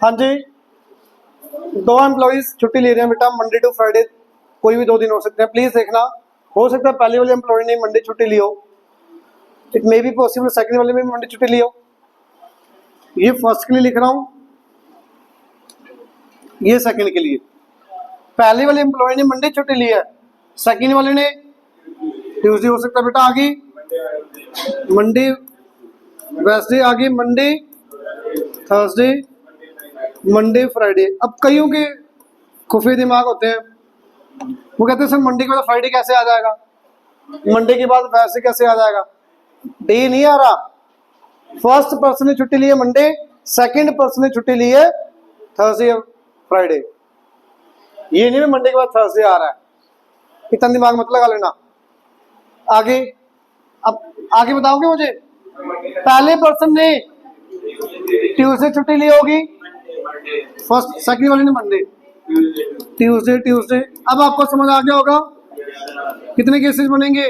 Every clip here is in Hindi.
हाँ जी, 2 एम्प्लॉइज छुट्टी ले रहे हैं बेटा, मंडे टू फ्राइडे, कोई भी 2 दिन हो सकते हैं। प्लीज देखना, हो सकता है पहले वाले एम्प्लॉय ने मंडे छुट्टी ली हो, it may be possible second वाले में मंडे छुट्टी ली हो। ये फर्स्ट के लिए लिख रहा हूं, ये सेकंड के लिए। पहले वाले एम्प्लॉय ने मंडे छुट्टी ली है, सेकंड वाले ने ट्यूसडे हो सकता है बेटा। आगे मंडे, वेडनेसडे, आगे मंडे, थर्सडे, मंडे, फ्राइडे। अब कईयों के खुफे दिमाग होते हैं, वो कहते हैं सर मंडे के बाद फ्राइडे कैसे आ जाएगा, मंडे के बाद वैसे कैसे आ जाएगा। डे नहीं आ रहा, फर्स्ट पर्सन ने छुट्टी ली है मंडे, सेकंड पर्सन ने छुट्टी ली है थर्सडे या फ्राइडे। ये नहीं मंडे के बाद थर्सडे आ रहा है, इतना दिमाग मत लगा लेना। आगे, अब आगे बताओगे मुझे, पहले पर्सन ने ट्यूसडे छुट्टी ली होगी, फर्स्ट सेकंड वाले ने मंडे, ट्यूसडे ट्यूसडे। अब आपको समझ आ गया होगा कितने केसेस बनेंगे,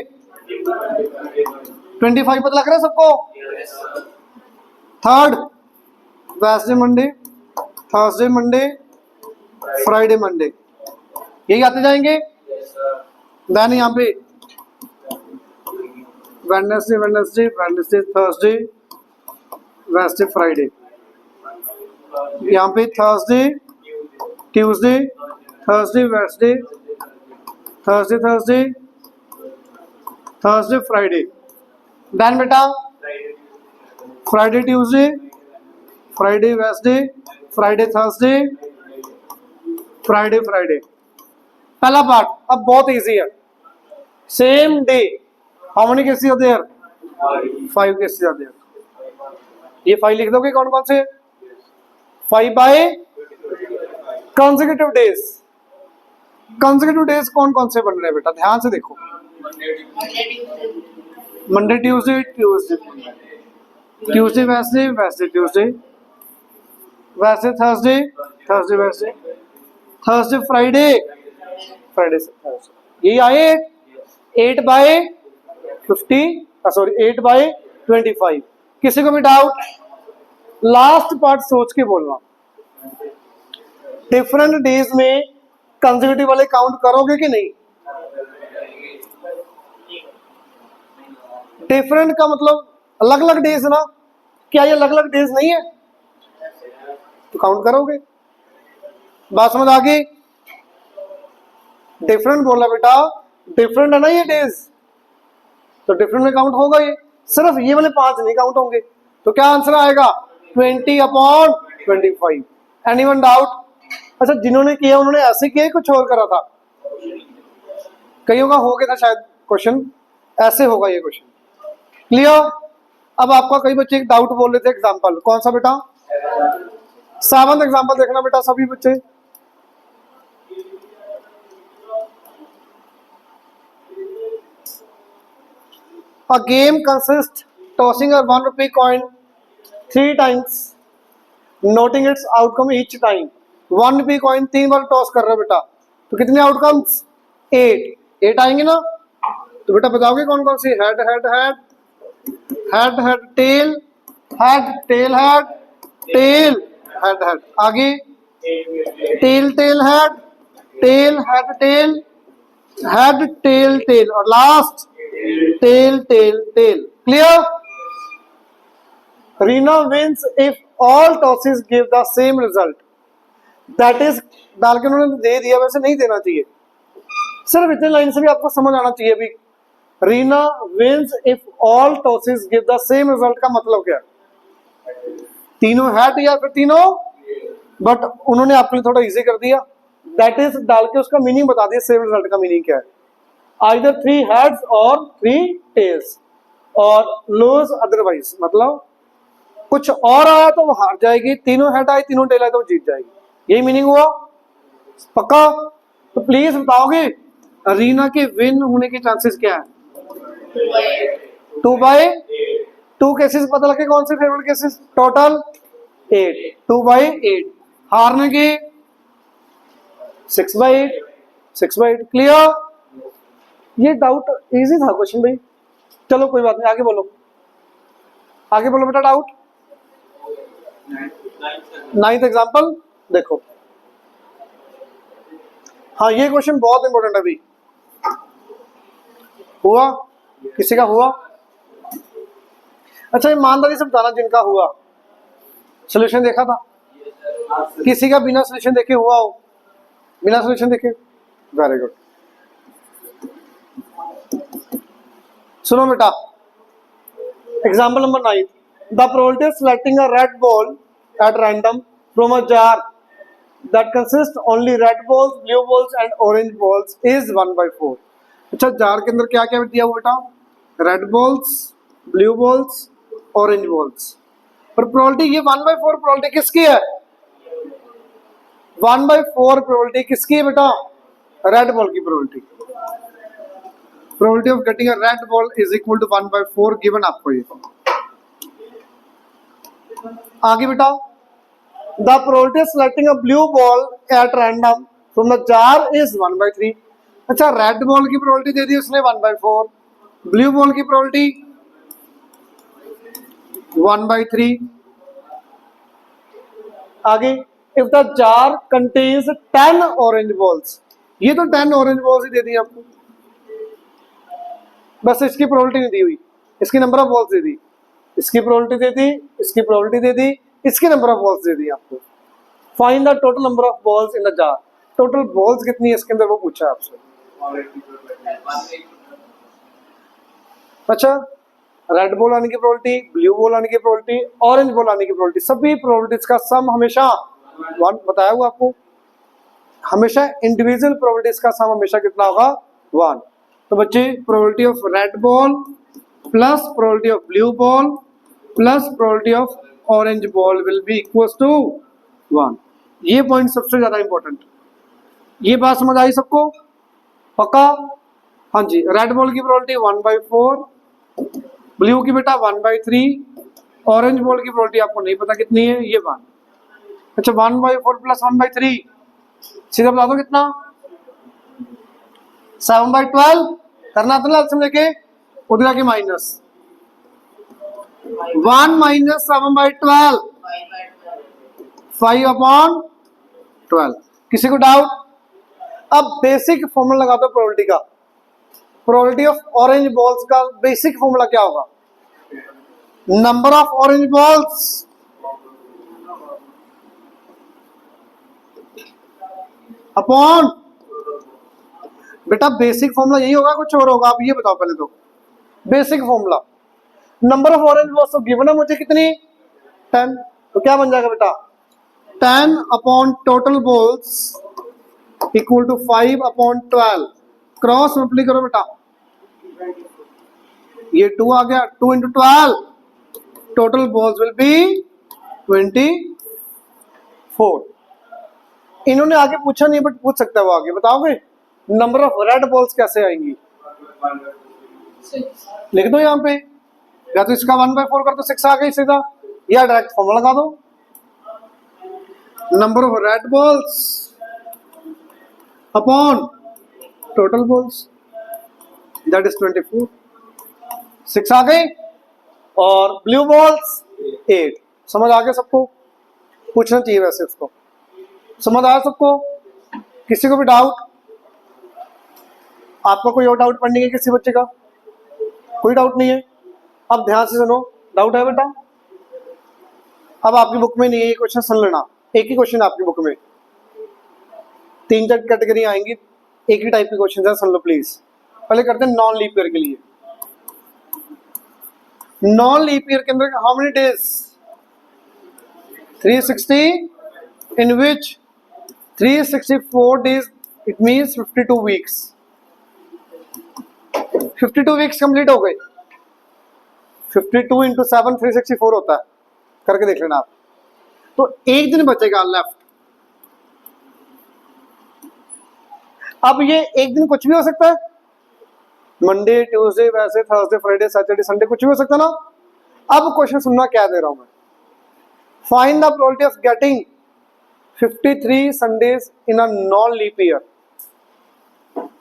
25 पता लग रहा है सबको। Third, Wednesday Monday, Thursday Monday, Friday Monday, यही आते जाएंगे। देन यहाँ पे Wednesday Wednesday Wednesday Thursday, Wednesday Friday, यहाँ पे Thursday Tuesday, Thursday Wednesday, Thursday Thursday, Thursday Friday. Then बेटा Friday Tuesday, Friday Wednesday, Friday Thursday, Friday Friday. पहला पार्ट अब बहुत इजी है, same day, how many cases are there, 5 cases are there. ये 5 लिख दोगे कौन कौन से, 5 by consecutive days. Consecutive days कौन कौन से बन रहे हैं बेटा, ध्यान से देखो। Monday Tuesday Tuesday, Tuesday Wednesday, Wednesday Tuesday, Wednesday Thursday, Thursday Wednesday, Thursday Friday, Friday से थर्सडे। यही आए 8 बाय 50, सॉरी 8 बाय 25। किसी को भी डाउट, लास्ट पार्ट सोच के बोलना। डिफरेंट डेज में कंसेक्यूटिव वाले काउंट करोगे कि नहीं, डिफरेंट का मतलब अलग अलग डेज ना, क्या ये अलग अलग डेज नहीं है, तो काउंट करोगे। बात समझ आ गई, डिफरेंट बोला बेटा, डिफरेंट है ना ये डेज, तो डिफरेंट में काउंट होगा। ये सिर्फ ये वाले 5 नहीं काउंट होंगे, तो क्या आंसर आएगा 20/25। Anyone doubt. अच्छा, जिन्होंने किया उन्होंने ऐसे किया, कुछ और करा था, कईयों का हो गया था शायद क्वेश्चन, ऐसे होगा ये क्वेश्चन। क्लियर। अब आपका कई बच्चे डाउट बोल रहे थे, एग्जाम्पल कौन सा बेटा, 7th एग्जाम्पल देखना बेटा सभी बच्चे। A game consists tossing a 1 rupee coin 3 times, noting its outcome each time। 1 rupee coin 3 bar toss कर रहे हो बेटा, तो कितने आउटकम्स, 8 आएंगे ना। तो बेटा बताओगे कौन कौन सी, head head head, head head tail, head tail head, tail head head. आगे tail tail head, tail head tail, head tail tail, और last tail tail tail. Clear. Reena wins if all tosses give the same result। That is डाल के उन्होंने दे दिया, वैसे नहीं देना चाहिए, सिर्फ इतने लाइन से भी आपको समझ आना चाहिए। अभी Reena wins if all tosses give the same result का मतलब क्या है, तीनों हैट या फिर तीनों, बट उन्होंने आपके लिए थोड़ा इजी कर दिया, दैट इज डाल के उसका मीनिंग बता दिया, सेम रिजल्ट का मीनिंग क्या है, आइदर 3 हेड्स और 3 टेल्स, और लूज अदरवाइज, मतलब कुछ और आया तो वो हार जाएगी, तीनों हेड आए तीनों टेल आए तो वो जीत जाएगी। यही मीनिंग हुआ, पक्का। तो प्लीज बताओगे रीना के विन होने के चांसेस क्या है, 2/2 केसेस पता लगे कौन से फेवरेट केसेस, टोटल 8, 2/8। हारने के 6/8, 6/8। क्लियर। ये डाउट इजी था क्वेश्चन भाई, चलो कोई बात नहीं, आगे बोलो, आगे बोलो बेटा डाउट। नाइन्थ एग्जाम्पल देखो। हाँ ये क्वेश्चन बहुत इंपॉर्टेंट अभी हुआ, किसी का हुआ? अच्छा ईमानदारी से बताना जिनका हुआ, सोल्यूशन देखा था? किसी का बिना सोल्यूशन देखे हुआ हो? बिना सोल्यूशन देखे? Very good. सुनो बेटा, example number 9, the probability of selecting a red ball at random from a jar that consist only red balls, blue balls and orange balls is 1/4। अच्छा जार के अंदर क्या क्या दिया हुआ बेटा? Red balls, blue balls, orange balls. पर प्रोबेबिलिटी ये 1/4 प्रोबेबिलिटी किसकी है? 1/4 प्रोबेबिलिटी किसकी है बेटा? रेड बॉल की probability. Probability of getting a red ball is equal to 1/4 given आपको ये। आगे बेटा, the probability of selecting a blue ball at random from the jar is 1/3। अच्छा रेड बॉल की प्रोबेबिलिटी दे दी उसने 1/4, ब्लू बॉल की प्रोबेबिलिटी 1/3। आगे, if the jar contains 10 orange balls, ये तो 10 ऑरेंज बॉल्स ही दे दी आपको, बस इसकी प्रोबेबिलिटी नहीं दी हुई, इसकी नंबर ऑफ बॉल्स दे दी, इसकी प्रोबेबिलिटी दे दी, इसकी प्रोबेबिलिटी दे दी, इसकी नंबर ऑफ बॉल्स दे दी आपको। Find the total number of balls in the jar, total balls कितनी है इसके अंदर वो पूछा है आपसे। अच्छा रेड बॉल आने की प्रोबेबिलिटी, ब्लू बॉल आने की प्रोबेबिलिटी, ऑरेंज बॉल आने की प्रोबेबिलिटी, सभी प्रोबेबिलिटीज का सम हमेशा 1 बताया हुआ आपको, हमेशा इंडिविजुअल प्रोबेबिलिटीज का सम हमेशा कितना होगा? 1। तो बच्चे probability of red ball plus probability of blue ball plus probability of orange ball will be equal to 1। ये पॉइंट सबसे ज्यादा इंपॉर्टेंट। ये बात समझ आई सबको? पक्का? हाँ जी, रेड बॉल की प्रोबेबिलिटी 1/4, ब्लू की बेटा 1/3, ऑरेंज बॉल की प्रोबेबिलिटी आपको नहीं पता कितनी है, ये 1। अच्छा 1/4 प्लस 1/3 सीधा बता दो कितना? 7/12 करना था ना लास्ट लेके, उधर आके माइनस 1 माइनस 7/12 5/12। किसी को डाउट? अब बेसिक फॉर्मूला लगा दो प्रोबेबिलिटी का। प्रोबेबिलिटी ऑफ ऑरेंज बॉल्स का बेसिक फॉर्मूला क्या होगा? Number of orange balls upon, बेटा बेसिक फॉर्मूला यही होगा कुछ और होगा? आप ये बताओ पहले तो। Basic formula number of orange balls तो गिवन है मुझे कितनी? 10। तो क्या बन जाएगा बेटा? 10 upon total balls equal to 5/12। Cross multiply करो बेटा, ये 2 आ गया, 2 × 12, टोटल बॉल्स विल बी 24। इन्होंने आगे पूछा नहीं बट पूछ सकता है वो आगे, बताओगे नंबर ऑफ रेड बॉल्स कैसे आएंगी? लिख दो यहाँ पे, या तो इसका 1/4 कर दो, 6 आ गई सीधा, या डायरेक्ट फॉर्मूला लगा दो। Number of red balls upon total balls that is 24, 6 आ गई, और ब्लू बॉल्स 8। समझ आ गया सबको? पूछना चाहिए वैसे इसको। समझ आया सबको? किसी को भी डाउट? आपका कोई और डाउट पढ़ने के किसी बच्चे का? कोई डाउट नहीं है? अब ध्यान से सुनो, डाउट है बेटा? अब आपकी बुक में नहीं है ये क्वेश्चन, सुन लेना। एक ही क्वेश्चन आपकी बुक में, 3-4 कैटेगरी आएंगी, एक ही टाइप के क्वेश्चन है, सुन लो प्लीज। पहले करते हैं नॉन लीप ईयर के लिए। नॉन लीप ईयर के अंदर how many days? 360, in which 364 days, it means 52 weeks. 52 weeks complete हो गए। 52 × 7 364 होता है, करके देख लेना आप। तो एक दिन बचेगा लेफ्ट। अब ये एक दिन कुछ भी हो सकता है, मंडे, ट्यूसडे, वैसे थर्सडे, फ्राइडे, सैटरडे, संडे, कुछ भी हो सकता है ना। अब क्वेश्चन सुनना क्या दे रहा हूं मैं। Find the probability of getting 53 Sundays in a non leap year.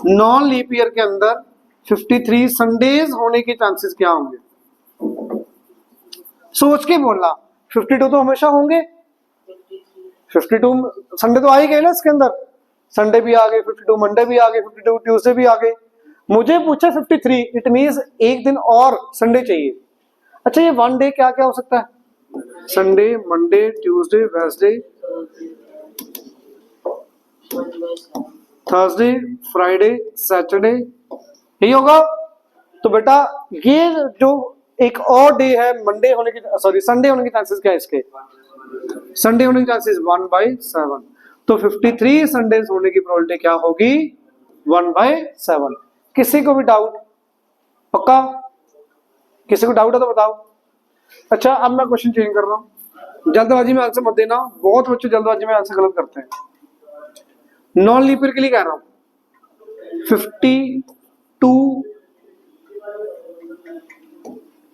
Non leap year के अंदर 53 संडेज होने के चांसेस क्या होंगे? सोच के बोलना। 52 तो हमेशा होंगे, 52 संडे तो आ ही गए ना इसके अंदर, संडे भी आ गए 52, मंडे भी आ गए 52, ट्यूसडे भी आ गए। मुझे पूछा 53, इट मींस एक दिन और संडे चाहिए। अच्छा ये वन डे क्या क्या हो सकता है? Sunday, Monday, Tuesday, Wednesday, Thursday, Friday, Saturday, यही होगा। तो बेटा ये जो एक और डे है मंडे होने की, सॉरी संडे होने के चांसेस क्या है इसके? संडे होने के चांसेस 1/7। तो 53 संडे होने की प्रोबेबिलिटी क्या होगी? 1/7। किसी को भी डाउट? पक्का? किसी को डाउट है तो बताओ। अच्छा अब मैं क्वेश्चन चेंज कर रहा हूं, जल्दबाजी में आंसर मत देना, बहुत बच्चे जल्दबाजी में आंसर गलत करते हैं। नॉन लीप ईयर के लिए कह रहा हूं, 52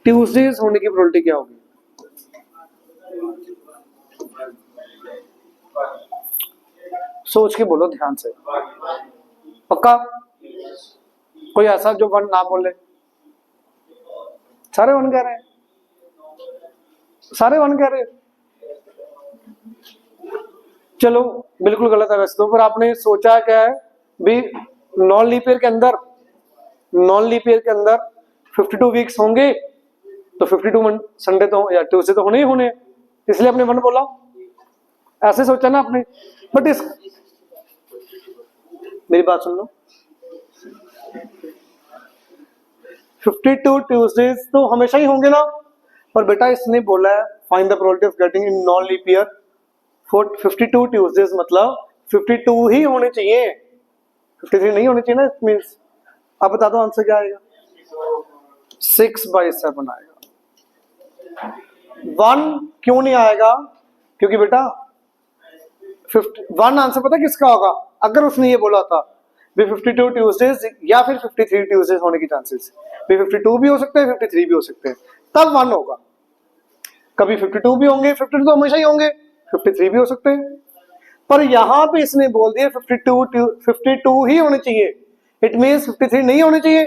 ट्यूसडेज होने की प्रोबेबिलिटी क्या होगी? सोच के बोलो ध्यान से। पक्का? कोई ऐसा जो वन ना बोले? सारे वन कह रहे हैं, सारे वन कह रहे हैं। चलो बिल्कुल गलत है वैसे तो, पर आपने सोचा क्या है भी? नॉन लीप ईयर के अंदर, नॉन लीप ईयर के अंदर 52 वीक्स होंगे, तो 52 संडे तो या ट्यूसडे तो होने ही होने, इसलिए आपने वन बोला। ऐसे सोचा ना आपने। बट इस मेरी बात सुन लो, 52 ट्यूसडेज तो हमेशा ही होंगे ना। पर बेटा इसने बोला है find the probability of getting in non leap year for 52 Tuesdays, मतलब 52 ही होने चाहिए, 53 नहीं होने चाहिए ना। इट मींस अब बता दो आंसर क्या आएगा? 6/7 आएगा। 1 क्यों नहीं आएगा? क्योंकि बेटा 1 आंसर पता किसका होगा? अगर उसने ये बोला था भी 52 ट्यूसडेज या फिर 53 ट्यूसडेज होने की चांसेस, भी 52 भी हो सकते हैं 53 भी हो सकते हैं, तब 1 होगा। कभी 52 भी होंगे, 52 तो हमेशा ही होंगे, 53 भी हो सकते हैं। पर यहां पे इसने बोल दिया 52 ही होने चाहिए, इट मींस 53 नहीं होने चाहिए।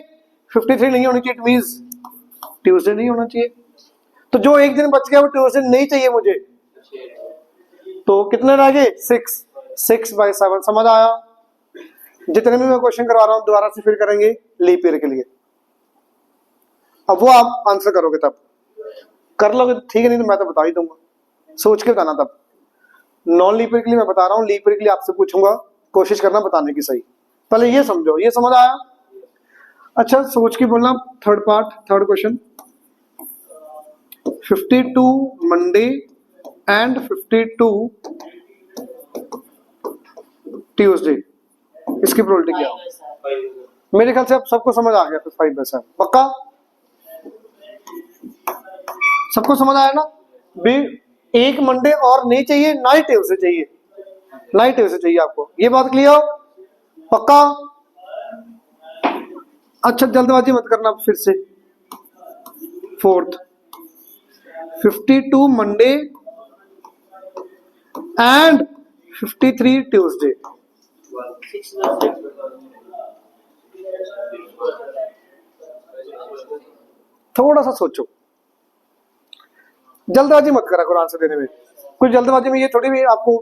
53 नहीं होने चाहिए इट मींस ट्यूसडे नहीं होना चाहिए। तो जो एक दिन बच गया वो ट्यूसडे नहीं चाहिए मुझे, तो कितने रह गए? 6/7। समझ आया? जितने भी मैं क्वेश्चन करवा रहा हूं दोबारा से फिर करेंगे लीप ईयर के लिए। अब वो आप आंसर करोगे, तब कर लोगे ठीक है, नहीं तो मैं तो बता ही दूंगा, सोच के बताना। तब नॉन लीप ईयर के लिए मैं बता रहा हूँ, लीप ईयर के लिए आपसे पूछूंगा, कोशिश करना बताने की सही। पहले ये समझो, ये समझ आया? अच्छा सोच के बोलना। Third part, third question, 52 Monday and 52 Tuesday, इसकी प्रोबेबिलिटी क्या हो? मेरे ख्याल से अब सबको समझ आ गया। 5/7 पक्का? सबको समझ आया ना? भी एक मंडे और नहीं चाहिए, ना ही ट्यूसडे चाहिए, ना ही ट्यूसडे चाहिए आपको, ये बात क्लियर? पक्का? अच्छा जल्दबाजी मत करना फिर से। फोर्थ, 52 मंडे एंड 53 ट्यूसडे, थोड़ा सा सोचो, जल्दबाजी मत करा करो आंसर देने में। कुछ जल्दबाजी में ये थोड़ी भी आपको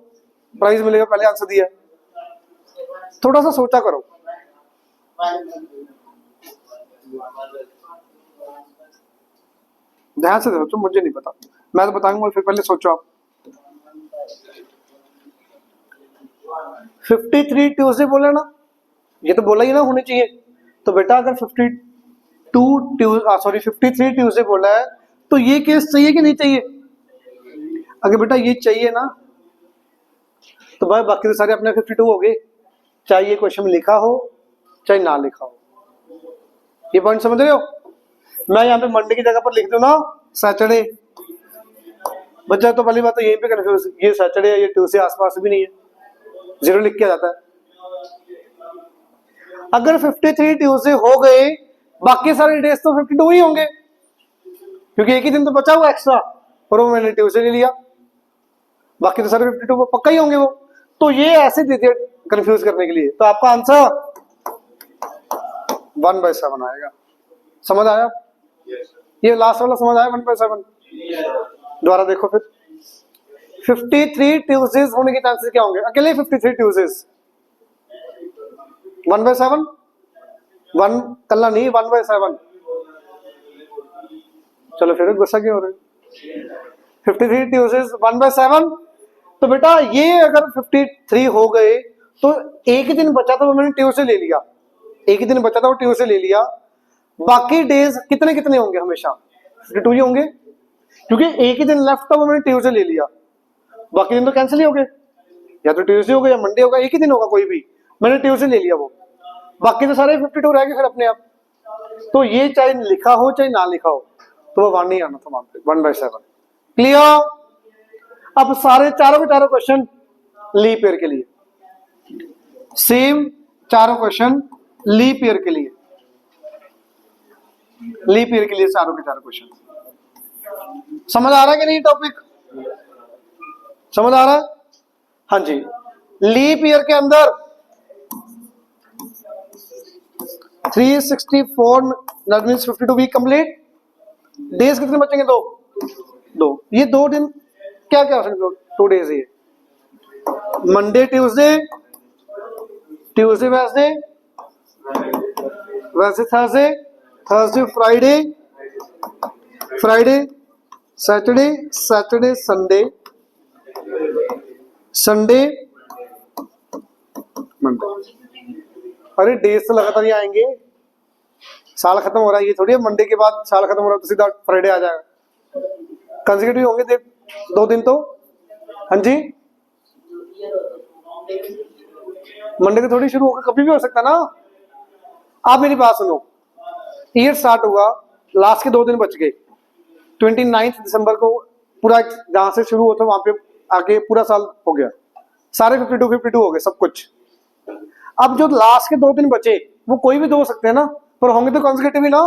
प्राइज मिलेगा, पहले आंसर दिया। थोड़ा सा सोचा करो। ध्यान से सोचो, मुझे नहीं पता, मैं तो बताऊंगा, फिर पहले सोचो आप। 53 ट्यूसडे बोला ना, ये तो बोला ही ना होनी चाहिए। तो बेटा अगर 53 ट्यूसडे बोला है तो ये केस चाहिए कि नहीं चाहिए? अगर बेटा ये चाहिए ना, तो भाई बाकी तो सारे अपने 52 हो गए, चाहे ये क्वेश्चन में लिखा हो चाहे ना लिखा हो। ये पॉइंट समझ रहे हो? मैं यहाँ पे मंडे की जगह पर लिख दूं ना सैटरडे, बच्चा तो पहली बात तो यहीं पे कंफ्यूज, ये सैटरडे है ये ट्यूसडे आसपास भी नहीं है, 0 लिख के जाता है। अगर 53 ट्यूसडे हो गए, बाकी सारे डेज तो 52 ही होंगे, क्योंकि एक ही दिन तो बचा हुआ एक्स्ट्रा, और वो मैंने ट्यूसडे ले लिया, बाकी तो सारे 52 पक्का ही होंगे वो। तो ये ऐसे दे दिया कंफ्यूज करने के लिए। तो आपका आंसर 1/7 आएगा। समझ आया? ये लास्ट वाला समझ आया? 1/7 दोबारा देखो फिर। 53 ट्यूसडेज होने के चांसेस क्या होंगे? अकेले 53 ट्यूसडेज 1/7 1 कल्ला नहीं 1/7। चलो फिर गुस्सा क्यों हो रहे? 53 ट्यूसडेज 1/7। तो बेटा ये अगर 53 हो गए तो एक ही दिन बचा था वो मैंने ट्यूसडे ले लिया, एक ही दिन बचा था वो ट्यूसडे ले लिया। बाकी डेज कितने कितने होंगे? हमेशा 52 ही होंगे, क्योंकि एक ही दिन लेफ्ट था वो मैंने ट्यूसडे ले लिया। बाकी दिन तो कैंसिल ही हो गए, या तो ट्यूसडे होगा या मंडे होगा, एक ही दिन होगा कोई भी, मैंने ट्यूसडे ले लिया वो, बाकी तो सारे 52 रह गए फिर अपने आप। तो ये चाहे लिखा हो चाहे ना लिखा हो तो वो 1 नहीं आना था वहां पे, 1/7। क्लियर? अब सारे चारों के चारों क्वेश्चन लीप ईयर के लिए, सेम चारों क्वेश्चन लीप ईयर के लिए, लीप ईयर के लिए चारों के चारों क्वेश्चन। समझ आ रहा है कि नहीं? टॉपिक समझ आ रहा है? हाँ जी। लीप ईयर के अंदर 364 that means 52 week complete. Days कितने बचेंगे? दो। ये 2 दिन क्या क्या हो सकते? 2 डेज। ये Monday Tuesday, Tuesday Wednesday, Wednesday Thursday, Thursday Friday, Friday Saturday, Saturday Sunday, Sunday Monday. अरे डेज तो लगातार ही आएंगे, साल खत्म हो रहा है, ये थोड़ी है मंडे के बाद साल खत्म हो रहा है तो सीधा फ्राइडे आ जाएगा। कंसेक्यूटिव होंगे 2 दिन तो। हाँ जी, मंडे को थोड़ी शुरू होगा, कभी भी हो सकता है ना। आप मेरी बात सुनो, ईयर स्टार्ट हुआ, लास्ट के 2 दिन बच गए, 29 दिसंबर को पूरा जहां से शुरू होता वहां पे आके पूरा साल हो गया, सारे 52 हो गए सब कुछ। अब जो लास्ट के 2 दिन बचे वो कोई भी 2 हो सकते हैं ना, पर होंगे तो कॉन्सेक्यूटिव ही ना।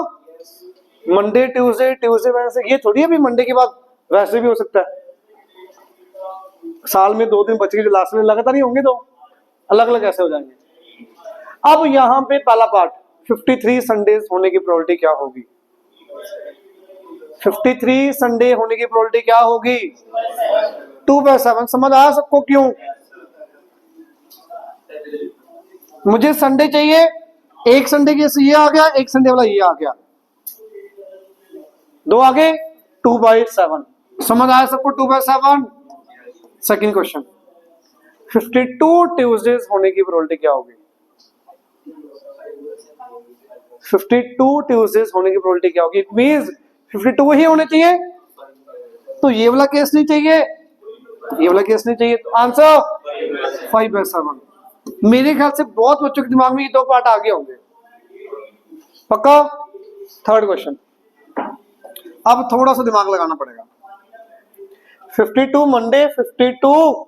मंडे ट्यूसडे, ट्यूसडे वेडनेसडे, ये थोड़ी है भी मंडे के बाद वैसे भी हो सकता है। साल में 2 दिन बच गए जो लास्ट में, लगातार ही होंगे, 2 अलग अलग ऐसे हो जाएंगे। अब यहां पे पहला पार्ट 53 संडेज होने की प्रोबेबिलिटी क्या होगी? 53 संडे होने की प्रोबेबिलिटी क्या होगी? 2/7। समझ आया सबको? क्यों? मुझे संडे चाहिए, एक संडे के ये आ गया, एक संडे वाला ये आ गया, 2 आ गए, 2/7। समझ आया सबको? 2/7। सेकंड क्वेश्चन, 52 ट्यूसडेज होने की प्रोबेबिलिटी क्या होगी? 52 ट्यूसडेज होने की प्रोबेबिलिटी क्या होगी? इट मींस 52 ही होने चाहिए, तो ये वाला केस नहीं चाहिए, ये वाला केस नहीं चाहिए, तो आंसर 5/7। मेरे ख्याल से बहुत बच्चों के दिमाग में ये 2 पार्ट आगे होंगे, पक्का। थर्ड क्वेश्चन, अब थोड़ा सा दिमाग लगाना पड़ेगा। 52 मंडे, 52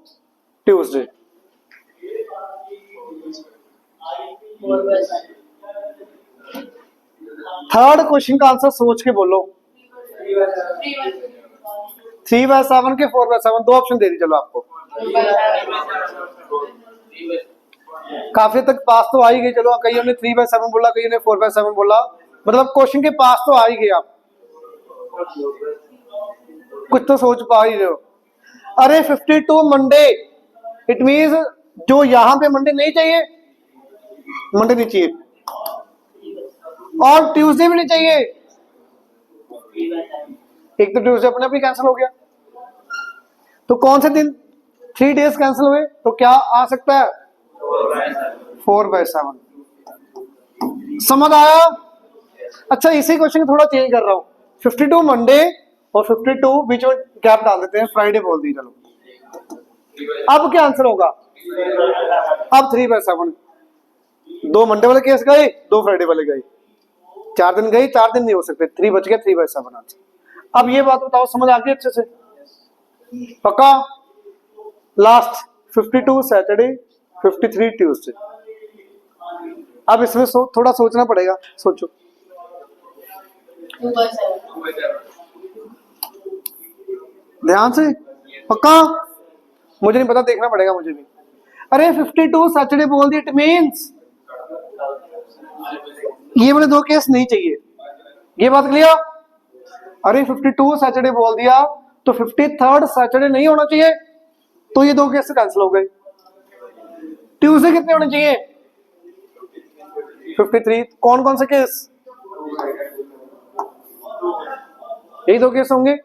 ट्यूसडे, थर्ड क्वेश्चन का आंसर सोच के बोलो। 3/7 के 4/7, 2 ऑप्शन दे दी। चलो आपको काफी तक पास तो आ ही गई। चलो कईयों ने 3/7 बोला, कईयों ने 4/7 बोला, मतलब क्वेश्चन के पास तो आ ही गए आप, कुछ तो सोच पा ही रहे हो। अरे 52 मंडे, इट मींस जो यहां पे मंडे नहीं चाहिए, मंडे नहीं चाहिए, और ट्यूसडे भी नहीं चाहिए। एक तो ट्यूसडे अपने आप ही कैंसिल हो गया, तो कौन से दिन 3 डेज कैंसिल हुए, तो क्या आ सकता है? 4/7। समझ आया? अच्छा, इसी क्वेश्चन को थोड़ा चेंज कर रहा हूं, 52 मंडे और 52 बीच में गैप डाल देते हैं, फ्राइडे बोल दी। चलो अब क्या आंसर होगा? अब 3/7। 2 मंडे वाले केस गए, 2 फ्राइडे वाले गए, 4 दिन गए, 4 दिन नहीं हो सकते, 3 बच गया, 3/7 आंसर। अब ये बात बताओ, समझ आ गई अच्छे से? पक्का? Last 52 Saturday, 53 Tuesday. अब इसमें थोड़ा सोचना पड़ेगा, सोचो। 2/7 ध्यान से, पक्का? मुझे नहीं पता, देखना पड़ेगा मुझे भी। अरे 52 सैटरडे बोल दिया, इट मींस ये वाले 2 केस नहीं चाहिए, ये बात क्लियर? अरे 52 सैटरडे बोल दिया तो 53rd सैटरडे नहीं होना चाहिए, तो ये 2 केस कैंसिल हो गए। ट्यूसडे कितने होने चाहिए? 53। कौन कौन से केस? यही 2 केस होंगे।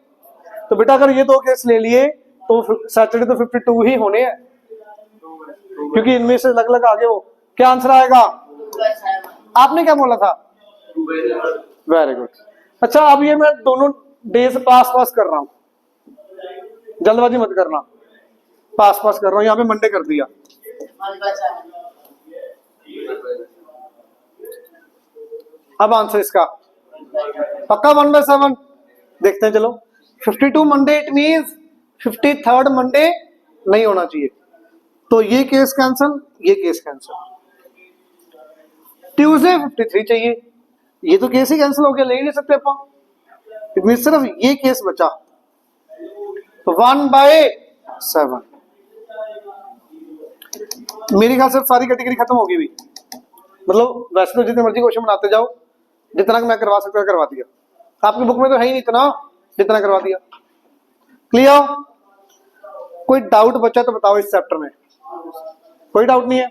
तो बेटा अगर ये 2 केस ले लिए तो सैटरडे तो 52 ही होने हैं, क्योंकि इनमें से अलग अलग आगे। वो क्या आंसर आएगा? आपने क्या बोला था? Very good. अच्छा, अब ये मैं दोनों डेज पास पास कर रहा हूं, जल्दबाजी मत करना। पास पास कर रहा हूं, यहाँ पे मंडे कर दिया। अब आंसर इसका पक्का 1/7। देखते हैं चलो। 52 Monday, it means 53rd Monday नहीं होना चाहिए, तो ये केस कैंसिल, ये केस कैंसिल। ट्यूसडे 53 चाहिए, ये तो केस ही कैंसिल हो गया, ले ही नहीं सकते अपन। इट मींस सिर्फ ये केस बचा, तो 1/7। मेरी ख्याल से सारी कैटेगरी खत्म होगी भी। मतलब वैसे तो जितने मर्जी क्वेश्चन बनाते जाओ, जितना मैं करवा सकता करवा दिया। आपकी बुक में तो है ही नहीं इतना, जितना करवा दिया। क्लियर? कोई डाउट बचा तो बताओ इस चैप्टर में। कोई डाउट नहीं है?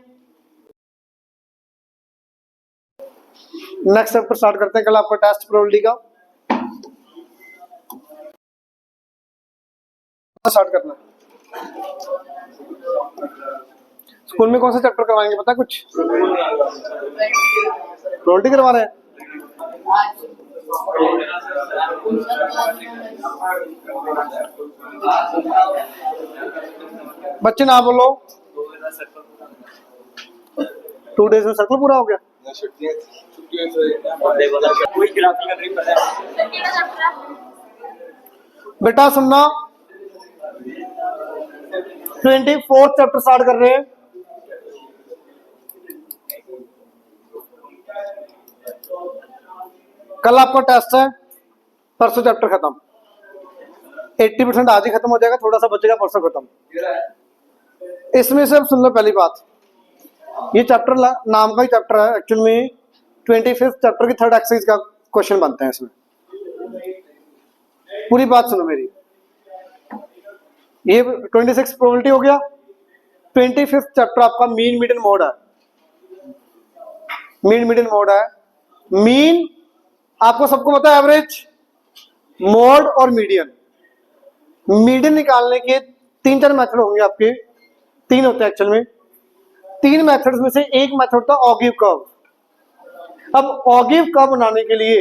नेक्स्ट चैप्टर स्टार्ट करते हैं। कल आपका टेस्ट प्रोबेबिलिटी का स्टार्ट करना है। स्कूल में कौन सा चैप्टर करवाएंगे पता कुछ? प्रोबेबिलिटी करवा रहे हैं। बच्चे ना बोलो। 2 डेज में सर्कल पूरा हो गया। बेटा सुनना, 24th चैप्टर स्टार्ट कर रहे हैं। कल आपका टेस्ट है, परसों चैप्टर खत्म। 80% आज ही खत्म हो जाएगा, थोड़ा सा बचेगा, परसों खत्म। इसमें से अब सुन लो पहली बात, ये चैप्टर नाम का ही चैप्टर है, एक्चुअल में 25th चैप्टर की 3rd एक्सरसाइज का क्वेश्चन बनते हैं इसमें। पूरी बात सुनो मेरी। ये 26 प्रोबेबिलिटी हो गया। 25th चैप्टर आपका मीन मीडियन मोड है। मीन मीडियन मोड है। मीन आपको सबको पता है, एवरेज, मोड और मीडियन। मीडियन निकालने के 3-4 मेथड होंगे आपके, 3 होते हैं एक्चुअल में। 3 मेथड्स में से एक मेथड होता है ऑगिव कर्व। अब ऑगिव कर्व बनाने के लिए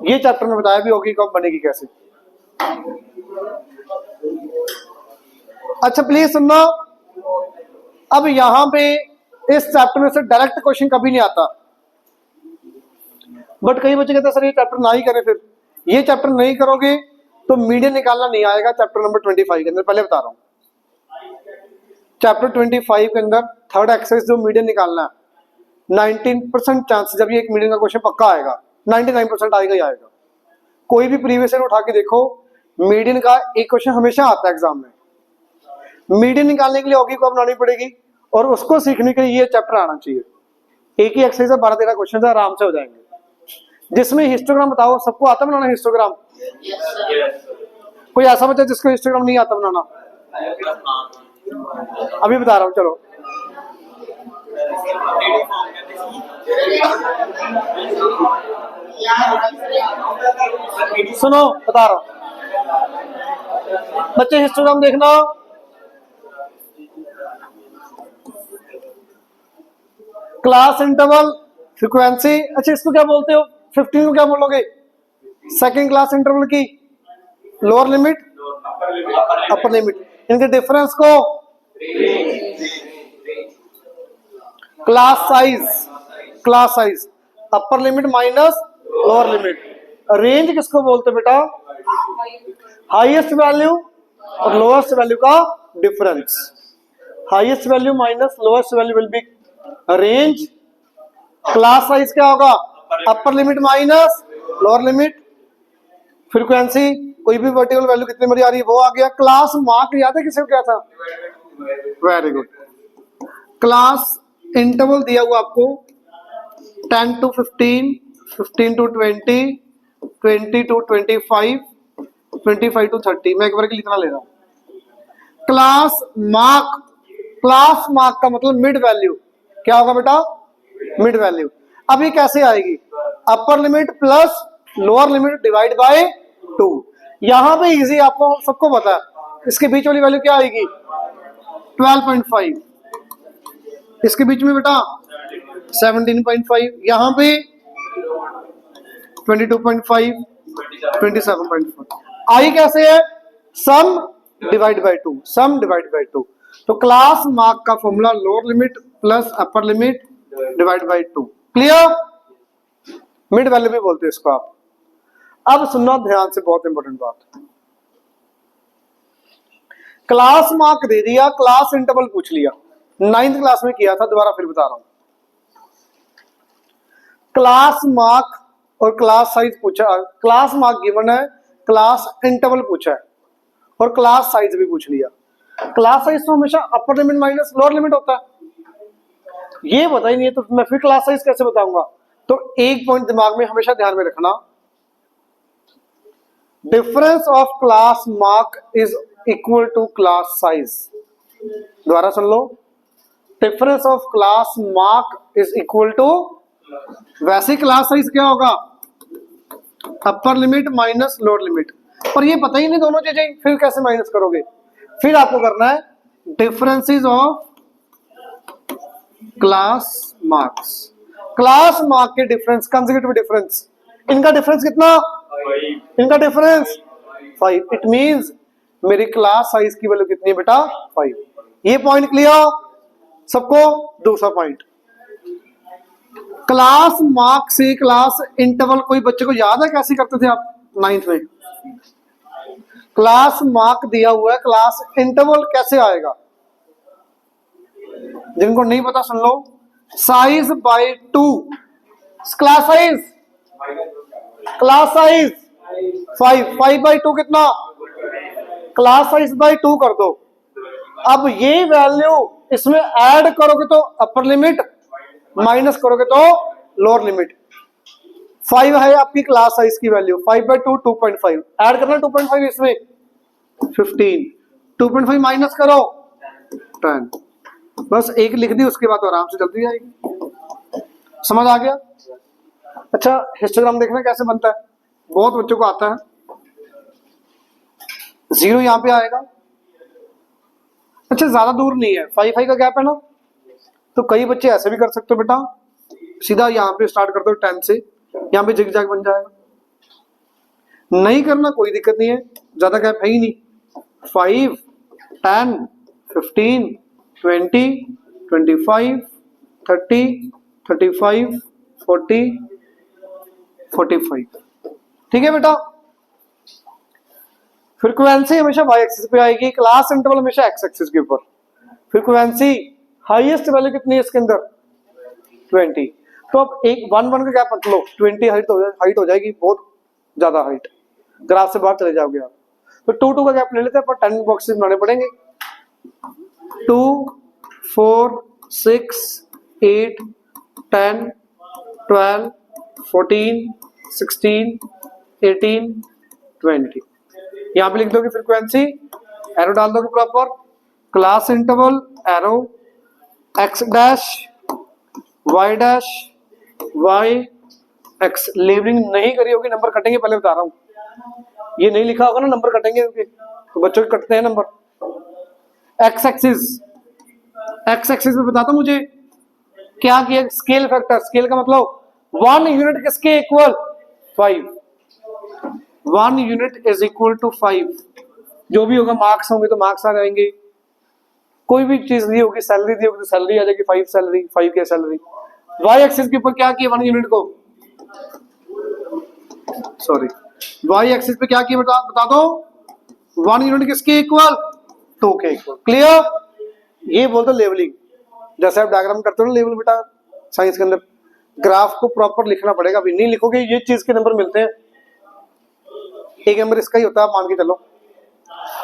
ये चैप्टर में बताया भी ऑगिव कर्व बनेगी कैसे। अच्छा प्लीज सुनना, अब यहां पे इस चैप्टर में से डायरेक्ट क्वेश्चन कभी नहीं आता, बट कई बच्चे कहते हैं सर ये चैप्टर ना ही करें। फिर ये चैप्टर नहीं करोगे तो मीडियन निकालना नहीं आएगा चैप्टर नंबर 25 के अंदर। पहले बता रहा हूं, चैप्टर 25 के अंदर 3rd एक्सरसाइज जो मीडियन निकालना है, 19% चांस जब ये एक मीडियन का क्वेश्चन पक्का आएगा, 99% आएगा ही आएगा। कोई भी प्रीवियस ईयर उठा के देखो, मीडियन का एक क्वेश्चन हमेशा आता है एग्जाम में। मीडियन निकालने के लिए ऑगिव कर्व बनानी पड़ेगी, और उसको सीखने के लिए ये चैप्टर आना चाहिए। एक ही एक्सरसाइज है, 12-13 क्वेश्चन आराम से हो जाएंगे। जिसमें हिस्टोग्राम बताओ, सबको आता बनाना हिस्टोग्राम? कोई ऐसा बच्चा जिसको हिस्टोग्राम नहीं आता बनाना? अभी बता रहा हूं, चलो। सुनो बता रहा हूं बच्चे, हिस्टोग्राम देखना। Class interval, frequency. अच्छा इसको क्या बोलते हो? 15 को क्या बोलोगे? सेकंड क्लास इंटरवल की लोअर लिमिट, अपर लिमिट। इनके डिफरेंस को क्लास साइज, क्लास साइज, अपर limit minus lower limit. Range किसको बोलते बेटा? हाईएस्ट वैल्यू और लोएस्ट वैल्यू का difference. Highest value minus lowest value will be range. Class size क्या होगा? Upper limit minus lower limit. Frequency, कोई भी वर्टिकल वैल्यू कितनी बड़ी आ रही है वो आ गया। क्लास मार्क याद है किसे क्या था? Very good. क्लास इंटरवल दिया हुआ आपको 10 to 15, 15 to 20, 20 to 25, 25 to 30। मैं एक बार लिखना ले रहा हूं। क्लास मार्क, क्लास मार्क का मतलब मिड वैल्यू, क्या होगा बेटा, मिड वैल्यू। अब ये कैसे आएगी, upper limit plus lower limit divide by 2। यहां पे इजी, आपको सबको पता है इसके बीच वाली वैल्यू क्या आएगी 12.5, इसके बीच में बेटा 17.5, यहां पे 22.5, 27.5। आई कैसे है, sum divide by 2, sum divide by 2। तो क्लास मार्क का formula lower limit plus upper limit divide by 2। Clear, mid value भी बोलते हैं इसको आप। अब सुनना ध्यान से, बहुत इंपॉर्टेंट बात, क्लास मार्क दे दिया, क्लास इंटरवल पूछ लिया, 9th क्लास में किया था, दोबारा फिर बता रहा हूं। क्लास मार्क और क्लास साइज पूछा, क्लास मार्क गिवन है, क्लास इंटरवल पूछा है और क्लास साइज भी पूछ लिया। क्लास साइज तो हमेशा अपर लिमिट माइनस लोअर लिमिट होता है, ये पता ही नहीं है तो मैं फिर क्लास साइज कैसे बताऊंगा। तो एक पॉइंट दिमाग में हमेशा ध्यान में रखना, difference of class mark is equal to class size. दोबारा सुन लो, difference of class mark is equal to, वैसे क्लास साइज क्या होगा, upper limit minus lower limit, पर ये पता ही नहीं दोनों चीजें, फिर कैसे माइनस करोगे। फिर आपको करना है differences of class marks, class mark के डिफरेंस, कंसेक्यूटिव डिफरेंस, इनका डिफरेंस कितना, इनका डिफरेंस 5। इट मींस मेरी क्लास साइज की वैल्यू कितनी है बेटा 5। ये पॉइंट क्लियर सबको। दूसरा पॉइंट, क्लास मार्क से क्लास इंटरवल, कोई बच्चे को याद है कैसे करते थे आप 9th में, क्लास मार्क दिया हुआ है, क्लास इंटरवल कैसे आएगा, जिनको नहीं पता सुन लो, size by 2, class size, class size 5 by 2 कितना, क्लास साइज बाय 2 कर दो। अब ये वैल्यू इसमें ऐड करोगे तो अपर लिमिट, माइनस करोगे तो लोअर लिमिट। 5 है आपकी क्लास साइज की वैल्यू, 5 बाय 2 2.5, ऐड करना 2.5 इसमें 15, 2.5 माइनस करो 10, बस एक लिख दी, उसके बाद तो आराम से चलती जाएगी। समझ आ गया। अच्छा, हिस्टोग्राम देखना कैसे बनता है, बहुत बच्चों को आता है। 0 यहां पे आएगा, अच्छा ज्यादा दूर नहीं है, 5 का गैप है ना, तो कई बच्चे ऐसे भी कर सकते हो बेटा, सीधा यहाँ पे स्टार्ट कर दो 10 से, यहाँ पे जिग जैग बन जाएगा। नहीं करना कोई दिक्कत नहीं है, ज्यादा गैप है ही नहीं, 5, 10, 15, 20, 25, 30, 35, 40, 45। ठीक है बेटा। फ्रीक्वेंसी हमेशा वाई एक्सिस पे आएगी, क्लास इंटरवल हमेशा एक्स एक्सिस के ऊपर। फ्रीक्वेंसी हाईएस्ट वैल्यू कितनी है इसके अंदर 20, तो अब एक 1 का गैप मत लो, 20 हाइट हो जाएगी, बहुत ज्यादा हाइट, ग्राफ से बाहर चले जाओगे आप। तो 2 का गैप ले लेते हैं, पर 10 बॉक्सेस बनाने पड़ेंगे, 2, 4, 6, 8, 10, 12, 14, 16, 18, 20। यहां पे लिख दोगे फ्रीक्वेंसी, एरो डाल दोगे proper, class interval arrow, x dash, y dash, y x. Labelling नहीं करी होगी, नंबर कटेंगे, पहले बता रहा हूं, ये नहीं लिखा होगा ना नंबर कटेंगे, तो बच्चों के कटते हैं number. X axis, x axis में बताता मुझे क्या किया, स्केल फैक्टर, स्केल का मतलब 1 यूनिट किसके equal 5, 1 unit is equal to 5। जो भी होगा मार्क्स होंगे तो मार्क्स आ जाएंगे, कोई भी चीज दी होगी, सैलरी दी होगी तो सैलरी आ जाएगी, 5 सैलरी, 5 की सैलरी। वाई एक्सिस के ऊपर क्या किया 1 यूनिट को, सॉरी वाई एक्सिस पे क्या किया बता दो, 1 यूनिट किसके इक्वल 2 के इक्वल। क्लियर। ये बोल दो लेवलिंग, जैसे आप डायग्राम करते हो ना लेवल बेटा साइंस के अंदर, ग्राफ को प्रॉपर लिखना पड़ेगा, अभी नहीं लिखोगे ये चीज के नंबर मिलते हैं, एक नंबर इसका ही होता है, मान के चलो।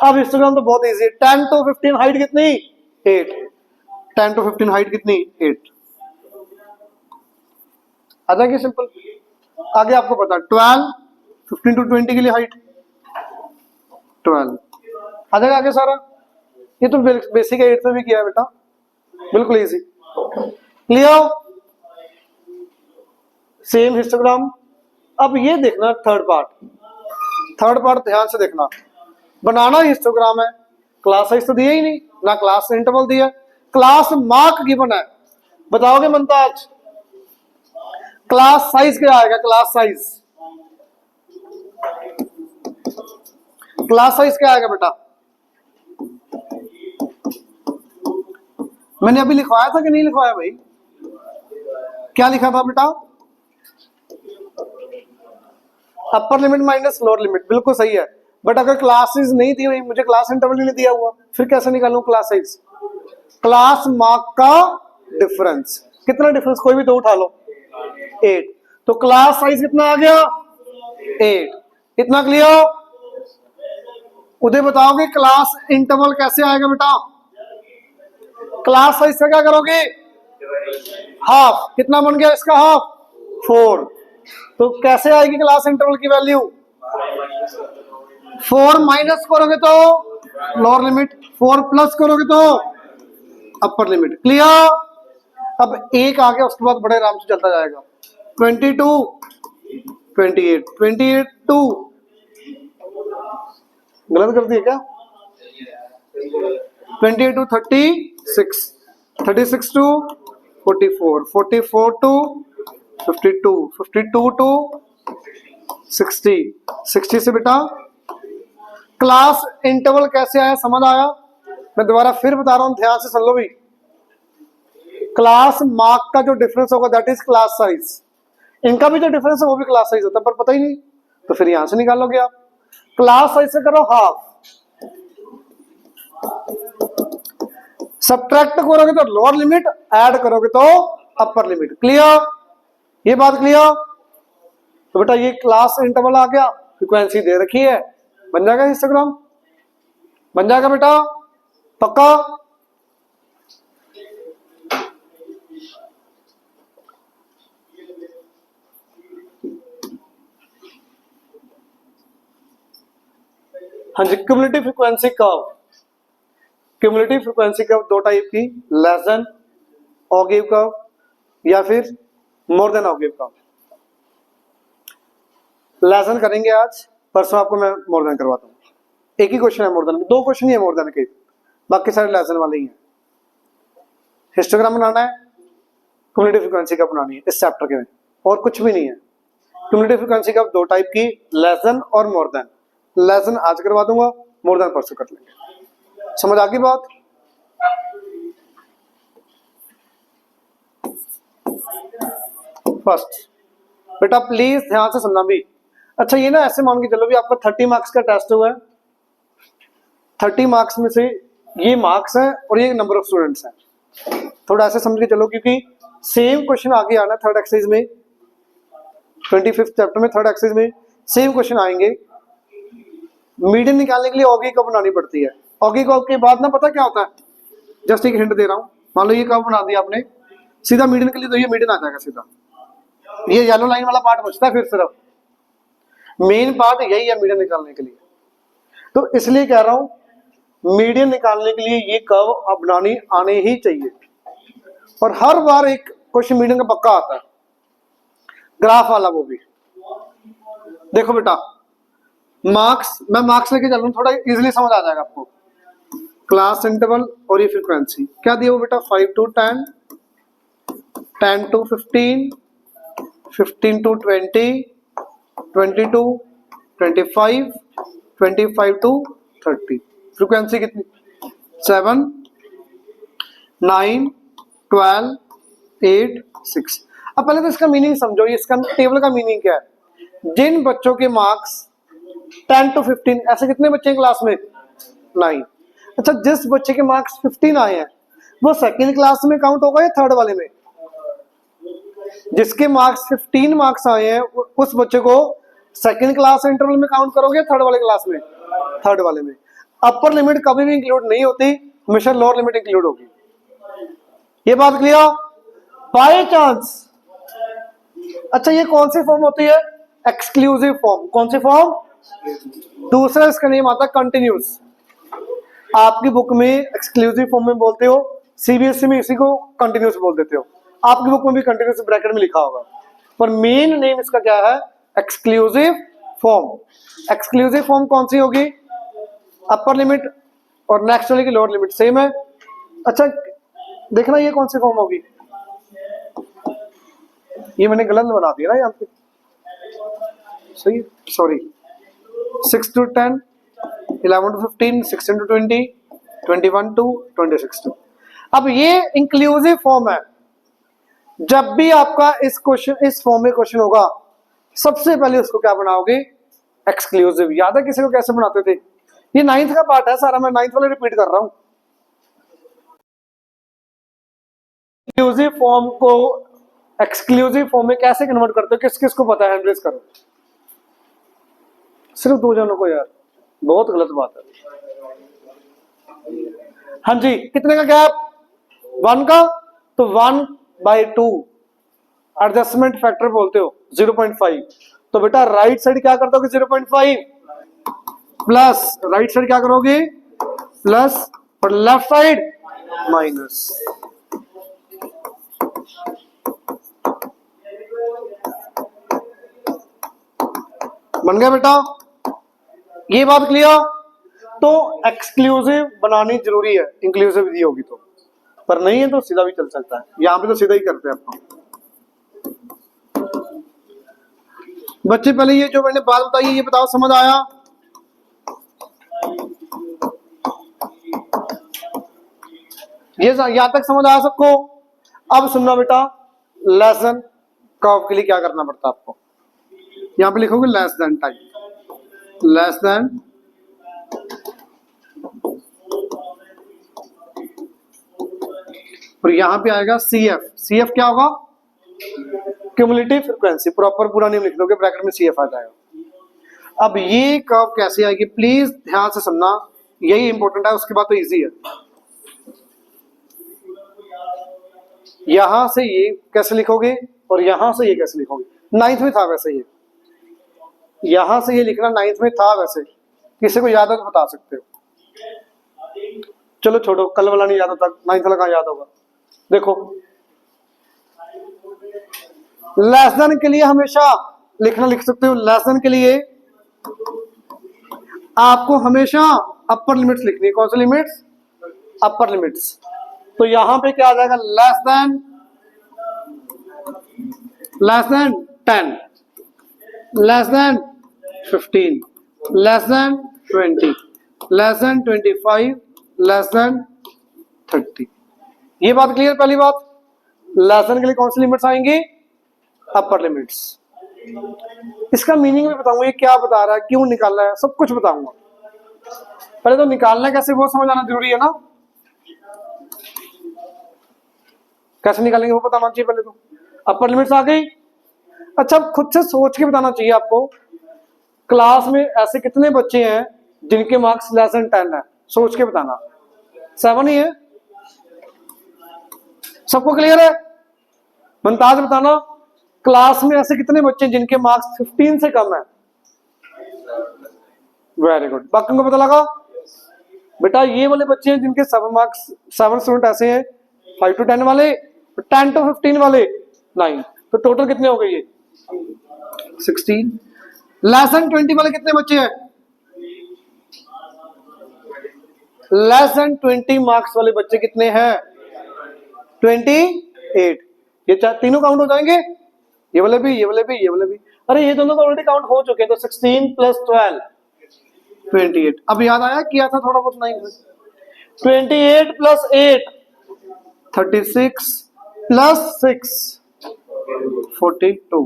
अब हिस्टोग्राम तो बहुत इजी है, 10 to 15 हाइट कितनी 8, 10 to 15 हाइट कितनी 8, आ जाएगी सिंपल। आगे आपको पता 12, 15 to 20 के लिए हाइट 12 आ जाएगा आगे सारा। ये तो बेसिक 8 में भी किया है बेटा, बिल्कुल इजी। क्लियर? Same histogram. अब ये देखना थर्ड पार्ट ध्यान से देखना। बनाना हिस्टोग्राम है, क्लास साइज तो दिया ही नहीं, ना क्लास इंटरवल दिया, क्लास मार्क गिवन है। बताओगे मुमताज क्लास साइज क्या आएगा? क्लास साइज क्या आएगा बेटा? मैंने अभी लिखवाया था कि नहीं लिखवाया भाई? क्या लिखा था बेटा? अपर लिमिट माइनस लोअर लिमिट, बिल्कुल सही है। बट अगर क्लासेस नहीं दी हुई, मुझे क्लास इंटरवल नहीं दिया हुआ, फिर कैसे निकालूं क्लास साइज? क्लास मार्क का डिफरेंस, कितना डिफरेंस? कोई भी दो उठा लो, 8। तो क्लास साइज कितना आ गया? 8। इतना क्लियर? उधर बताओगे क्लास इंटरवल कैसे आएगा बेटा? क्लास साइज से क्या करोगे? हाफ। कितना बन गया इसका? हाफ, 4। तो कैसे आएगी क्लास इंटरवल की वैल्यू? 4 माइनस करोगे तो लोअर लिमिट, 4 प्लस करोगे तो अपर लिमिट। क्लियर? अब एक आ गया, उसके बाद बड़े आराम से चलता जाएगा। 22, 28, 28 2 गलत कर दिया क्या? 28 to 36, 36 to 44, 44 to 52, 52 to 60, 60 से बेटा क्लास इंटरवल कैसे आया? समझ आया? मैं दोबारा फिर बता रहा हूं, ध्यान से सुन लो भी। क्लास मार्क का जो डिफरेंस होगा दैट इज क्लास साइज। इनका भी जो डिफरेंस है वो भी क्लास साइज होता है, पर पता ही नहीं, तो फिर यहां से निकालोगे आप। क्लास साइज से करो हाफ, सब्ट्रैक्ट करोगे तो लोअर लिमिट, ऐड करोगे तो अपर लिमिट। क्लियर? ये बात क्लियर? तो बेटा ये क्लास इंटरवल आ गया, फ्रीक्वेंसी दे रखी है, बन जाएगा हिस्टोग्राम, बन जाएगा बेटा, पक्का? हाँ जी, cumulative frequency curve. Cumulative frequency curve दो टाइप की, लेस देन ऑगिव कर्व या फिर more than ogive curve. Less than करेंगे आज, परसों आपको मैं मोर देन करवाता हूँ। एक ही क्वेश्चन है मोर देन, दो क्वेश्चन ही है मोर देन के, बाकी सारे लेस देन वाले ही हैं। हिस्टोग्राम बनाना है, क्यूमुलेटिव फ्रीक्वेंसी कर्व बनानी है इस चैप्टर के में, और कुछ भी नहीं है। क्यूमुलेटिव फ्रीक्वेंसी कर्व दो टाइप की, लेस देन और मोर देन। लेस देन आज करवा दूंगा, मोर देन परसों कर लेंगे। समझ आ गई बात? फर्स्ट बेटा प्लीज ध्यान से सुनना भी। अच्छा ये ना ऐसे मान के चलो भी आपका 30 मार्क्स का टेस्ट हुआ है, 30 मार्क्स में से ये मार्क्स हैं और ये नंबर ऑफ स्टूडेंट्स हैं। थोड़ा ऐसे समझ के चलो, क्योंकि सेम क्वेश्चन आगे आना थर्ड एक्सरसाइज में, 25th चैप्टर में थर्ड एक्सरसाइज में सेम क्वेश्चन आएंगे। मीडियन निकालने के लिए ऑगी कर्व बनानी पड़ती है। ऑगी कर्व के बाद ना पता क्या होता है, जस्ट एक हिंट दे रहा हूं, मान लो ये कर्व बना दिया आपने सीधा मीडियन के लिए, तो ये मीडियन आ जाएगा सीधा। ये येलो लाइन वाला पार्ट बचता है, फिर सिर्फ मेन पार्ट यही है मीडियन निकालने के लिए। तो इसलिए कह रहा हूं मीडियन निकालने के लिए ये कर्व अब बनानी आने ही चाहिए, और हर बार एक क्वेश्चन मीडियन का पक्का आता है, ग्राफ वाला वो भी। देखो बेटा मार्क्स, मैं मार्क्स लेके चल रहा हूं, थोड़ा इजीली समझ आ जाएगा आपको। क्लास इंटरवल और ये फ्रीक्वेंसी क्या दिया हो बेटा? 5 to 10, 10 to 15, 15 to 20, 20 to 25, 25 to 30। Frequency कितनी? 7, 9, 12, 8, 6। अब पहले तो इसका मीनिंग समझो, ये इसका टेबल का मीनिंग क्या है। जिन बच्चों के मार्क्स 10 to 15, ऐसे कितने बच्चे हैं क्लास में? 9। अच्छा जिस बच्चे के मार्क्स 15 आए हैं वो सेकंड क्लास में काउंट होगा या थर्ड वाले में? जिसके मार्क्स 15 मार्क्स आए हैं उस बच्चे को सेकंड क्लास इंटरवल में काउंट करोगे, थर्ड वाले क्लास में? थर्ड वाले में। अपर लिमिट कभी भी इंक्लूड नहीं होती, हमेशा लोअर लिमिट इंक्लूड होगी। ये बात क्लियर? By chance. अच्छा ये कौन सी फॉर्म होती है? Exclusive form. कौन सी फॉर्म? दूसरा इसका नेम आता है कंटिन्यूस। आपकी बुक में एक्सक्लूसिव फॉर्म में बोलते हो, सीबीएसई में इसी को कंटिन्यूस बोल देते हो। आपकी बुक में भी कंटिन्यूस ब्रैकेट में लिखा होगा, पर मेन नेम इसका क्या है? Exclusive form. एक्सक्लूसिव फॉर्म कौन सी होगी? अपर लिमिट और नेक्स्ट वाले की लोअर लिमिट सेम है। अच्छा देखना ये कौन सी फॉर्म होगी, ये मैंने गलत बना दिया ना यहाँ पे, सही sorry. 6 to 10, 11 to 15, 16 to 20, 21 to 26 to। अब ये इंक्लूसिव फॉर्म है। जब भी आपका इस फॉर्म में क्वेश्चन होगा, सबसे पहले उसको क्या बनाओगे? एक्सक्लूसिव। याद है किसी को कैसे बनाते थे? ये 9th का पार्ट है सारा, मैं 9th वाले रिपीट कर रहा हूं। इंक्लूसिव फॉर्म को एक्सक्लूसिव फॉर्म में कैसे कन्वर्ट करते हो? किस किस को पता है? हैंड रेज करो। सिर्फ 2 जनों को यार, बहुत गलत बात है। हाँ जी, कितने का गैप? 1 का, तो 1/2 एडजस्टमेंट फैक्टर बोलते हो, 0.5। तो बेटा राइट साइड क्या कर दोगे? 0.5 प्लस, राइट साइड क्या करोगे? प्लस, और लेफ्ट साइड माइनस। बन गया बेटा? ये बात क्लियर? तो एक्सक्लूसिव बनानी जरूरी है, इंक्लूसिव दी होगी तो, पर नहीं है तो सीधा भी चल सकता है। यहां पे तो सीधा ही करते हैं अपना। बच्चे पहले ये जो मैंने बात बताई ये बताओ, समझ आया? ये यहां तक समझ आया सबको? अब सुनना बेटा, लेसन कर्व के लिए क्या करना पड़ता है आपको? यहां पे लिखोगे less than type, less than और यहां पे आएगा CF। CF क्या होगा? Cumulative frequency. प्रॉपर पूरा नेम लिख दोगे, ब्रैकेट में CF आ जाएगा। अब ये कर्व कैसे आएगी? प्लीज ध्यान से सुनना, यही इंपॉर्टेंट है, उसके बाद तो इजी है। यहां से ये कैसे लिखोगे और यहां से ये कैसे लिखोगे? 9th में था वैसे, ये यहां से ये लिखना 9th में था वैसे, किसी को याद हो तो बता सकते हो। चलो छोड़ो, कल वाला नहीं याद होता, 9th वाला कहां याद होगा? देखो, लेस देन के लिए हमेशा लिखना लिख सकते हो। लेस देन के लिए आपको हमेशा अपर लिमिट्स लिखनी है। कौन सी लिमिट्स? अपर लिमिट्स। तो यहां पे क्या आ जाएगा? Less than 10, less than 15, less than 20, less than 25, less than 30। ये बात क्लियर? पहली बात, लेस देन के लिए कौन सी लिमिट्स आएंगी? अपर लिमिट्स। इसका मीनिंग भी बताऊंगा, ये क्या बता रहा है, क्यों निकालना है, सब कुछ बताऊंगा। पहले तो निकालना कैसे वो समझ आना जरूरी है ना। कैसे निकालेंगे वो बताना चाहिए पहले तो। अपर लिमिट्स आ गई। अच्छा, खुद से सोच के बताना चाहिए आपको, क्लास में ऐसे कितने बच्चे हैं जिनके मार्क्स लेस देन 10 है? सोच के बताना। 7 ही है। सबको क्लियर है? मुमताज बताना, क्लास में ऐसे कितने बच्चे हैं जिनके मार्क्स 15 से कम है? Very good. बाकी को पता लगा? बेटा ये वाले बच्चे हैं जिनके 7 स्टूडेंट ऐसे हैं, 5 to 10 वाले, 10 to 15 वाले 9, तो टोटल कितने हो गए? ये 16। लेस देन 20 वाले कितने बच्चे हैं? लेस देन 20 मार्क्स वाले बच्चे कितने हैं? 28। ये तीनों काउंट हो जाएंगे, ये वाले भी, ये वाले भी, ये वाले भी। अरे ये दोनों तो ऑलरेडी काउंट हो चुके हैं, तो 16 + 12 28। अब याद आया, किया था थोड़ा बहुत 9 में। 28 + 8 36 + 6 42।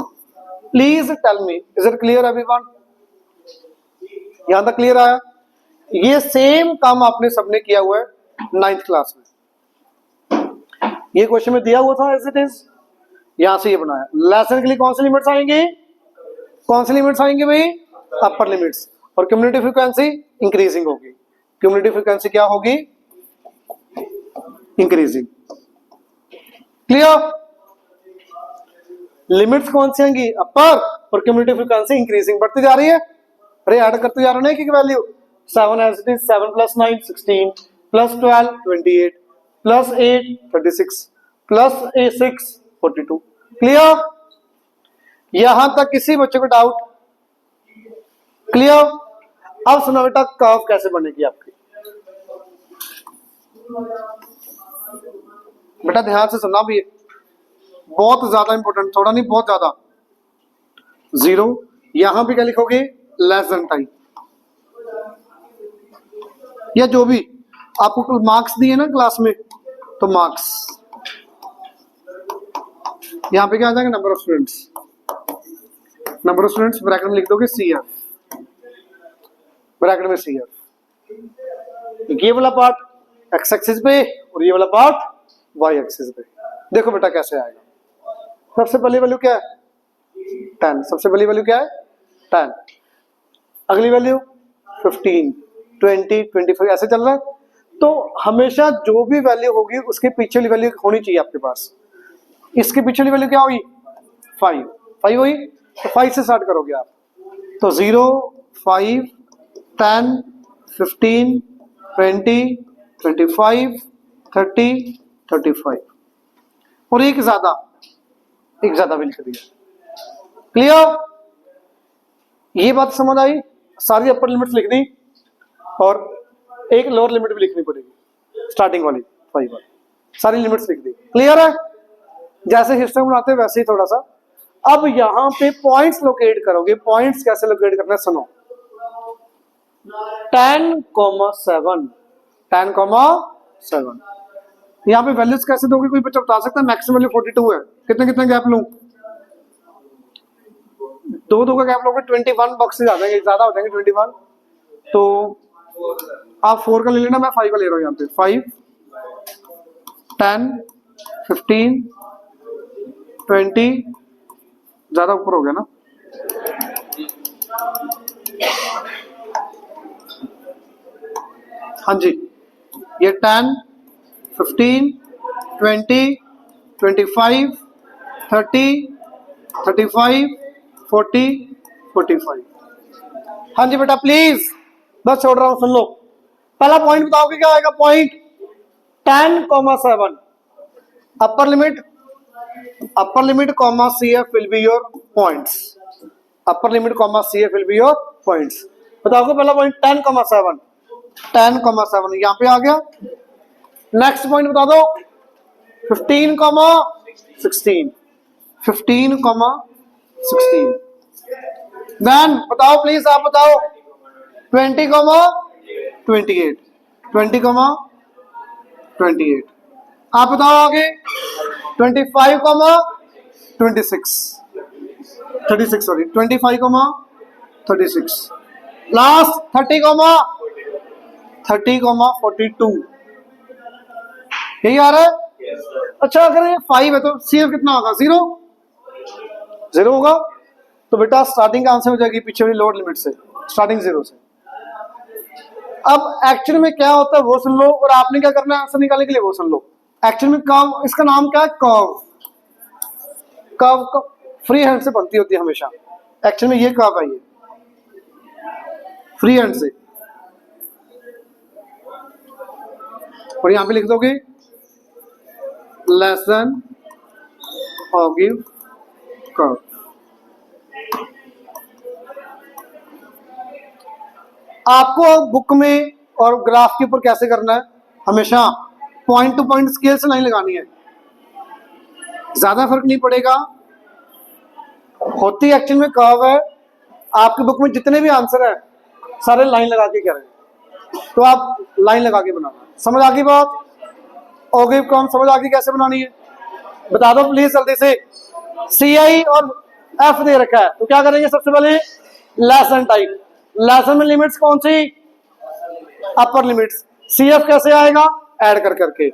Please tell me, is it clear everyone? यहां तक क्लियर आया? ये सेम काम आपने सबने किया हुआ है 9th क्लास में। ये क्वेश्चन में दिया हुआ था एज इट इज, यहां से ये बनाया। लेसन के लिए कौन सी लिमिट्स आएंगी? कौन सी लिमिट्स आएंगी भाई? अपर लिमिट्स। और क्यूमुलेटिव फ्रीक्वेंसी इंक्रीजिंग होगी। क्यूमुलेटिव फ्रीक्वेंसी क्या होगी? इंक्रीजिंग। क्लियर? लिमिट्स कौन सी आएंगी? अपर। और क्यूमुलेटिव फ्रीक्वेंसी इंक्रीजिंग, बढ़ती जा रही है। अरे ऐड करते जा रहे हो ना एक value, 7 as it is, 7 plus 9 16 plus 12 28 plus 8 36 plus 6 42। Clear? यहां तक किसी बच्चे को डाउट? क्लियर? अब सुनो बेटा कर्व कैसे बनेगी आपकी। बेटा ध्यान से सुनना भी है, बहुत ज्यादा इंपॉर्टेंट, थोड़ा नहीं बहुत ज्यादा। 0 यहां भी क्या लिखोगे? लेस देन टाइप, या जो भी आपको मार्क्स दिए ना क्लास में, तो मार्क्स यहां पे क्या आ जाएगा? Number of students, number of students bracket में लिख दोगे CF, ब्रैकेट में CF। ये वाला पार्ट एक्स एक्सिस पे और ये वाला पार्ट वाई एक्सिस पे। देखो बेटा कैसे आएगा। सबसे पहली वैल्यू क्या है? 10। सबसे पहली वैल्यू क्या है? 10। अगली वैल्यू 15 20 25 ऐसे चल रहा है। तो हमेशा जो भी वैल्यू होगी उसके पीछे वाली वैल्यू होनी चाहिए आपके पास। इसके पीछे वाली वैल्यू क्या हुई? 5 हुई, तो 5 से स्टार्ट करोगे आप। तो 0 5 10 15 20 25 30 35 और एक ज्यादा भी लिख दिया। क्लियर? ये बात समझ आई? सारी अपर लिमिट्स लिख दी और एक लोअर लिमिट भी लिखनी पड़ेगी, स्टार्टिंग वाली 5 वाली, सारी लिमिट्स लिख दी। क्लियर है? जैसे हिस्ट्री बनाते हैं वैसे ही थोड़ा सा। अब यहां पे पॉइंट्स लोकेट करोगे। पॉइंट्स कैसे लोकेट करना है सुनो। 10,7 10,7 यहां पे वैल्यूज कैसे दोगे? कोई बच्चा बता सकता है? मैक्सिमम वैल्यू 42 है, कितने कितने गैप लूं? दो का गैप लोगे 21 बॉक्सेस आ जाएंगे, ज्यादा हो जाएंगे 21। तो आप 4 का ले लेना, मैं 5 का ले रहा हूं। यहाँ पे 5 10 15 20 ज्यादा ऊपर हो गया ना। हाँ जी, ये 10 15 20 25 30 35 40 45। हाँ जी बेटा प्लीज, बस छोड़ रहा हूं, सुन लो। पहला पॉइंट बताओगे क्या आएगा? Point 10,7 upper limit comma CF will be your points. Upper limit comma CF will be your points. बताओगे पहला पॉइंट 10,7 10,7 यहां पे आ गया। नेक्स्ट पॉइंट बता दो 15,16 15,16। देन बताओ प्लीज, आप बताओ 20,28 20,28। आप बताओ आगे 25,26 36 सॉरी 25,36। लास्ट 30,42। यही आ रहा है? अच्छा अगर ये 5 है तो CF कितना होगा? 0 होगा। तो बेटा स्टार्टिंग का आंसर हो जाएगी पीछे वाली लोअर लिमिट से, स्टार्टिंग 0 से। अब एक्चुअल में क्या होता है वो सुन लो, और आपने क्या करना है आंसर निकालने के लिए वो सुन लो। एक्चुअल में कर्व, इसका नाम क्या है? कर्व फ्री हैंड से बनती होती है हमेशा। एक्चुअल में ये कर्व है, ये फ्री हैंड से। और यहां पे लिख दोगे लेस देन और गिव कर्व। आपको बुक में और ग्राफ के ऊपर कैसे करना है? हमेशा पॉइंट टू पॉइंट स्केल से लाइन लगानी है, ज्यादा फर्क नहीं पड़ेगा। होती एक्चुअल में कर्व है। आपकी बुक में जितने भी आंसर है सारे लाइन लगा के करें, तो आप लाइन लगा के बनाना। समझ आ गई बात? ओके कौन समझ आ गई कैसे बनानी है? बता दो प्लीज जल्दी से। CI और F दे रखा है, तो क्या करेंगे? सबसे पहले लेसन टाइप। लेसन में लिमिट्स कौन सी? अपर लिमिट्स। CF कैसे आएगा? ऐड कर करके।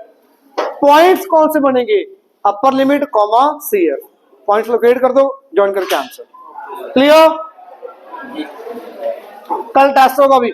पॉइंट्स कौन से बनेंगे? Upper limit comma CF। Points locate कर दो, ज्वाइन करके आंसर। क्लियर? कल टेस्ट होगा अभी।